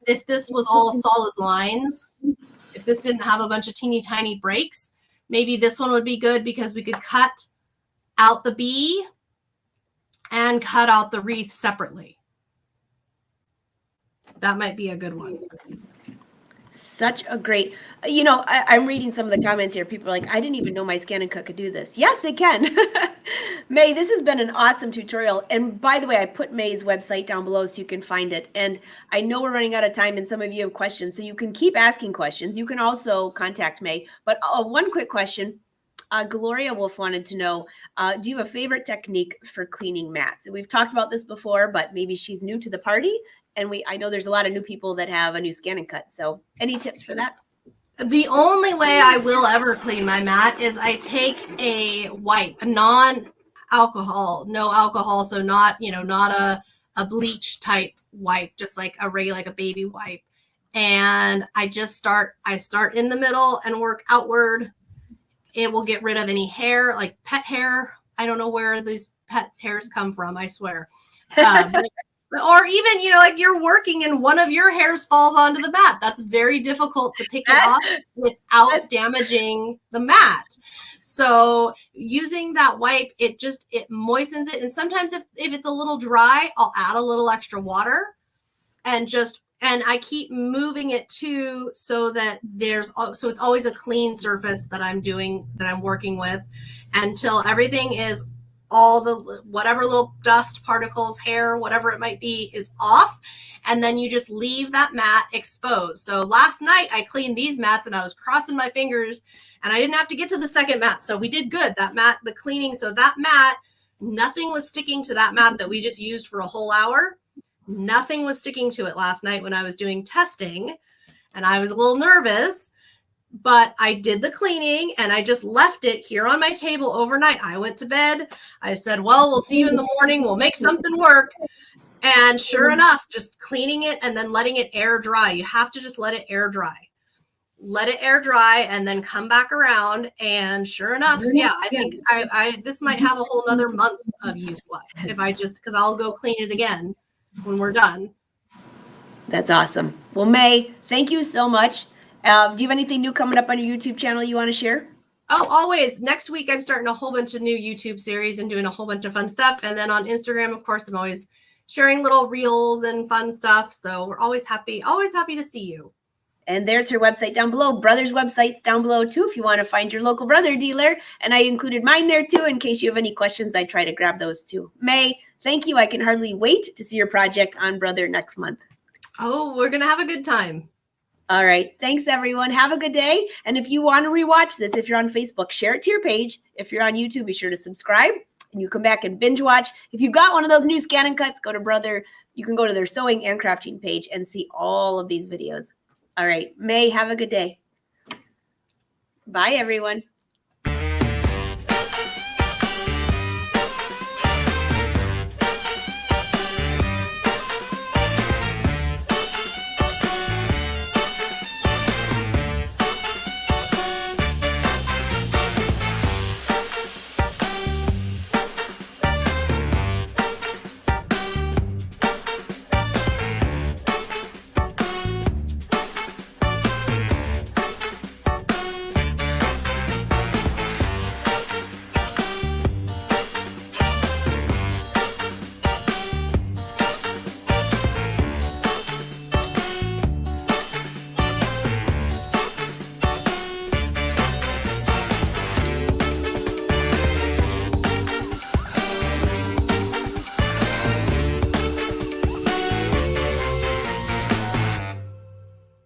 if this was all solid lines, if this didn't have a bunch of teeny tiny breaks, maybe this one would be good because we could cut out the bee and cut out the wreath separately. That might be a good one. Such a great, I'm reading some of the comments here. People are like, I didn't even know my ScanNCut could do this. Yes, it can. May, this has been an awesome tutorial. And by the way, I put May's website down below so you can find it. And I know we're running out of time and some of you have questions, so you can keep asking questions. You can also contact May. But one quick question. Gloria Wolf wanted to know, do you have a favorite technique for cleaning mats? And we've talked about this before, but maybe she's new to the party. And I know there's a lot of new people that have a new ScanNCut. So any tips for that? The only way I will ever clean my mat is I take a wipe, a non-alcohol, no alcohol, so not, not a bleach type wipe, just like a regular, like a baby wipe. And I start in the middle and work outward. It will get rid of any hair, like pet hair. I don't know where these pet hairs come from, I swear. Or even, like you're working and one of your hairs falls onto the mat. That's very difficult to pick it off without damaging the mat. So using that wipe, it moistens it. And sometimes if it's a little dry, I'll add a little extra water and I keep moving it too, so that so it's always a clean surface that I'm working with, until everything is all the whatever little dust particles, hair, whatever it might be, is off. And then you just leave that mat exposed. So last night I cleaned these mats and I was crossing my fingers and I didn't have to get to the second mat. So we did good. That mat, the cleaning. So that mat, nothing was sticking to that mat that we just used for a whole hour. Nothing was sticking to it last night when I was doing testing, and I was a little nervous, but I did the cleaning and I just left it here on my table overnight. I went to bed. I said, well, we'll see you in the morning. We'll make something work. And sure enough, just cleaning it and then letting it air dry. You have to just let it air dry. Let it air dry and then come back around. And sure enough, yeah, I think this might have a whole nother month of use left because I'll go clean it again when we're done. That's awesome. Well, May, thank you so much. Do you have anything new coming up on your YouTube channel you want to share? Oh, always. Next week, I'm starting a whole bunch of new YouTube series and doing a whole bunch of fun stuff. And then on Instagram, of course, I'm always sharing little reels and fun stuff. So we're always happy to see you. And there's her website down below. Brother's website's down below too, if you want to find your local Brother dealer. And I included mine there too, in case you have any questions. I try to grab those too. May, thank you. I can hardly wait to see your project on Brother next month. Oh, we're going to have a good time. All right. Thanks, everyone. Have a good day. And if you want to rewatch this, if you're on Facebook, share it to your page. If you're on YouTube, be sure to subscribe. And you come back and binge watch. If you got one of those new Scan and Cuts, go to Brother. You can go to their sewing and crafting page and see all of these videos. All right. May, have a good day. Bye, everyone.